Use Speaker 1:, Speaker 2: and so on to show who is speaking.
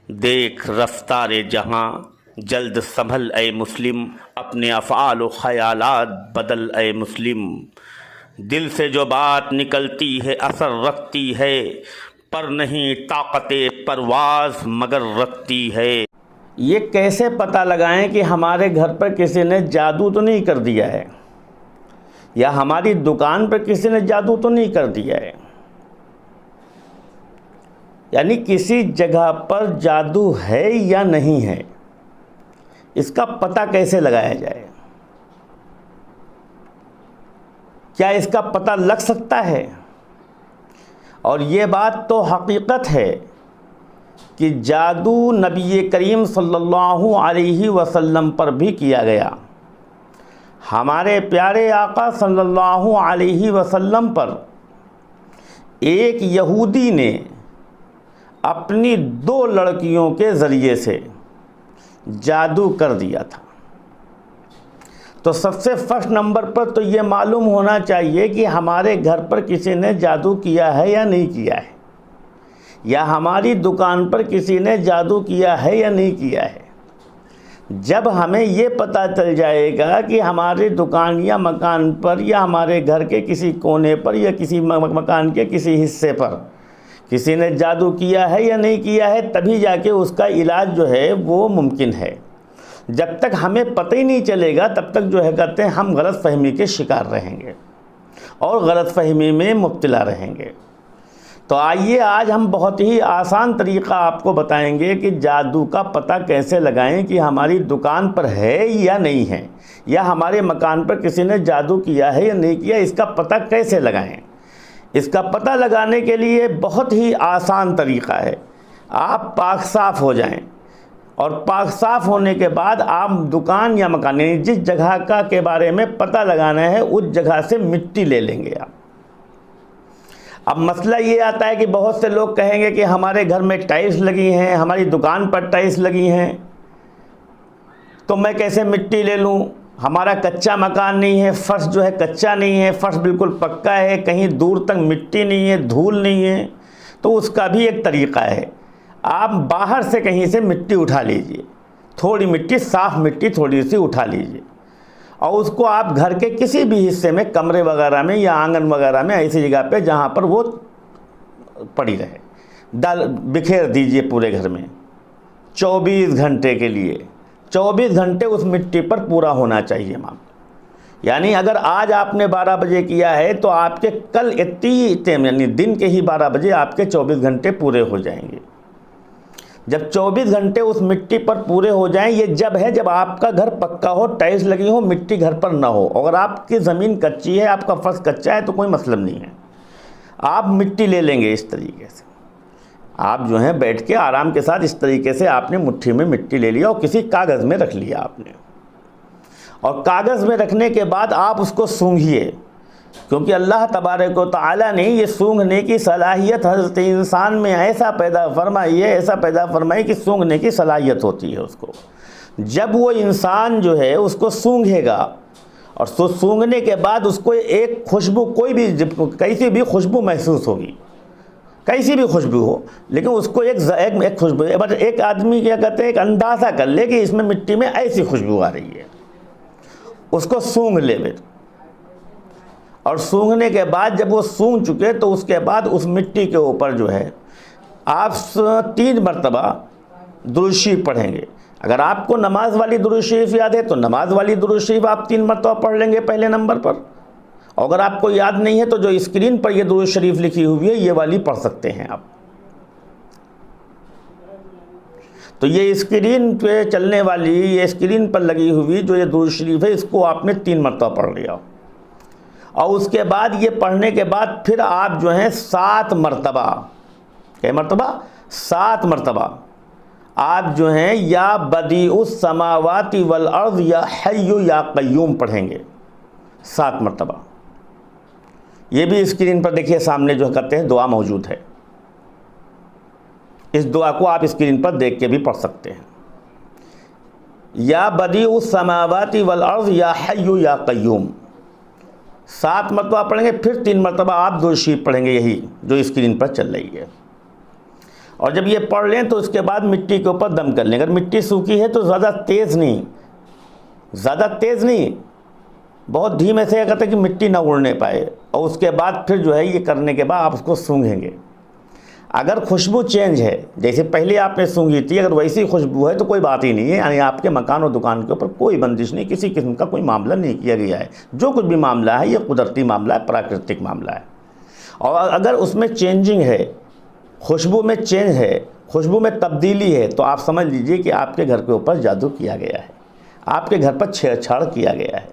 Speaker 1: देख रफ्तारे जहाँ जल्द संभल ए मुस्लिम, अपने अफ़आल व ख़यालात बदल ए मुस्लिम। दिल से जो बात निकलती है असर रखती है, पर नहीं ताक़ते परवाज़ मगर रखती है।
Speaker 2: ये कैसे पता लगाएं कि हमारे घर पर किसी ने जादू तो नहीं कर दिया है, या हमारी दुकान पर किसी ने जादू तो नहीं कर दिया है। यानी किसी जगह पर जादू है या नहीं है, इसका पता कैसे लगाया जाए? क्या इसका पता लग सकता है? और ये बात तो हकीकत है कि जादू नबी करीम सल्लल्लाहु अलैहि वसल्लम पर भी किया गया। हमारे प्यारे आका सल्लल्लाहु अलैहि वसल्लम पर एक यहूदी ने अपनी 2 लड़कियों के ज़रिए से जादू कर दिया था। तो सबसे फर्स्ट नंबर पर तो ये मालूम होना चाहिए कि हमारे घर पर किसी ने जादू किया है या नहीं किया है, या हमारी दुकान पर किसी ने जादू किया है या नहीं किया है। जब हमें ये पता चल जाएगा कि हमारे दुकान या मकान पर या हमारे घर के किसी कोने पर या किसी मकान के किसी हिस्से पर किसी ने जादू किया है या नहीं किया है, तभी जाके उसका इलाज जो है वो मुमकिन है। जब तक हमें पता ही नहीं चलेगा तब तक जो है कहते हैं हम गलत फहमी के शिकार रहेंगे और गलत फहमी में मुब्तला रहेंगे। तो आइए आज हम बहुत ही आसान तरीक़ा आपको बताएंगे कि जादू का पता कैसे लगाएं कि हमारी दुकान पर है या नहीं है, या हमारे मकान पर किसी ने जादू किया है या नहीं किया, इसका पता कैसे लगाएं। इसका पता लगाने के लिए बहुत ही आसान तरीक़ा है। आप पाक साफ़ हो जाएं, और पाक साफ़ होने के बाद आप दुकान या मकान यानी जिस जगह का के बारे में पता लगाना है उस जगह से मिट्टी ले लेंगे आप। अब मसला ये आता है कि बहुत से लोग कहेंगे कि हमारे घर में टाइल्स लगी हैं, हमारी दुकान पर टाइल्स लगी हैं, तो मैं कैसे मिट्टी ले लूँ? हमारा कच्चा मकान नहीं है, फ़र्श जो है कच्चा नहीं है, फ़र्श बिल्कुल पक्का है, कहीं दूर तक मिट्टी नहीं है, धूल नहीं है। तो उसका भी एक तरीक़ा है, आप बाहर से कहीं से मिट्टी उठा लीजिए, थोड़ी मिट्टी, साफ़ मिट्टी थोड़ी सी उठा लीजिए, और उसको आप घर के किसी भी हिस्से में, कमरे वगैरह में या आंगन वगैरह में, ऐसी जगह पे जहाँ पर वो पड़ी रहे, बिखेर दीजिए पूरे घर में 24 घंटे के लिए। 24 घंटे उस मिट्टी पर पूरा होना चाहिए माम। यानी अगर आज आपने 12 बजे किया है तो आपके कल इतनी टाइम यानी दिन के ही 12 बजे आपके 24 घंटे पूरे हो जाएंगे। जब 24 घंटे उस मिट्टी पर पूरे हो जाएं, ये जब है जब आपका घर पक्का हो, टाइल्स लगी हो, मिट्टी घर पर ना हो। अगर आपकी ज़मीन कच्ची है, आपका फर्श कच्चा है, तो कोई मतलब नहीं है। आप मिट्टी ले लेंगे इस तरीके से, आप जो है बैठ के आराम के साथ इस तरीके से आपने मुट्ठी में मिट्टी ले लिया और किसी कागज़ में रख लिया आपने। और कागज़ में रखने के बाद आप उसको सूंघिए, क्योंकि अल्लाह तबारक व तआला ने ये सूंघने की सलाहियत हज़रत इंसान में ऐसा पैदा फरमाई कि सूंघने की सलाहियत होती है उसको। जब वो इंसान जो है उसको सूंघेगा और सूंघने के बाद उसको एक खुशबू, कोई भी कैसी भी खुशबू महसूस होगी, कैसी भी खुशबू हो, लेकिन उसको एक खुशबू, एक आदमी क्या कहते हैं, एक अंदाज़ा कर ले कि इसमें मिट्टी में ऐसी खुशबू आ रही है, उसको सूंघ ले फिर। और सूंघने के बाद जब वो सूंघ चुके तो उसके बाद उस मिट्टी के ऊपर जो है आप 3 मरतबा दुरूद शरीफ पढ़ेंगे। अगर आपको नमाज वाली दुरूद शरीफ याद है तो नमाज वाली दुरूद शरीफ आप 3 मरतबा पढ़ लेंगे पहले नंबर पर। अगर आपको याद नहीं है तो जो स्क्रीन पर ये दुरूद शरीफ लिखी हुई है ये वाली पढ़ सकते हैं आप। तो ये स्क्रीन पे चलने वाली, ये स्क्रीन पर लगी हुई जो ये दुरूद शरीफ है, इसको आपने 3 मरतबा पढ़ लिया। और उसके बाद ये पढ़ने के बाद फिर आप जो है 7 मरतबा, क्या मरतबा? 7 मरतबा आप जो हैं या बदीउस समावाति वल अर्ज़ या हय्यु या क़य्यूम पढ़ेंगे 7 मरतबा। ये भी स्क्रीन पर देखिए सामने जो कहते हैं दुआ मौजूद है। इस दुआ को आप स्क्रीन पर देख के भी पढ़ सकते हैं। या बदीउस समावाति वल अर्ज़ या हय्यु या क़य्यूम 7 मरतबा पढ़ेंगे, फिर 3 मरतबा आप दुरूद शरीफ पढ़ेंगे, यही जो स्क्रीन पर चल रही है। और जब ये पढ़ लें तो उसके बाद मिट्टी के ऊपर दम कर लें। अगर मिट्टी सूखी है तो ज़्यादा तेज़ नहीं, बहुत धीमे से कहते हैं कि मिट्टी ना उड़ने पाए, और उसके बाद फिर जो है ये करने के बाद आप उसको सूंघेंगे। अगर खुशबू चेंज है, जैसे पहले आपने सूंघी थी, अगर वैसी खुशबू है तो कोई बात ही नहीं है, यानी आपके मकान और दुकान के ऊपर कोई बंदिश नहीं, किसी किस्म का कोई मामला नहीं किया गया है। जो कुछ भी मामला है ये कुदरती मामला है, प्राकृतिक मामला है। और अगर उसमें चेंजिंग है, खुशबू में चेंज है, खुशबू में तब्दीली है, तो आप समझ लीजिए कि आपके घर के ऊपर जादू किया गया है, आपके घर पर छेड़छाड़ किया गया है।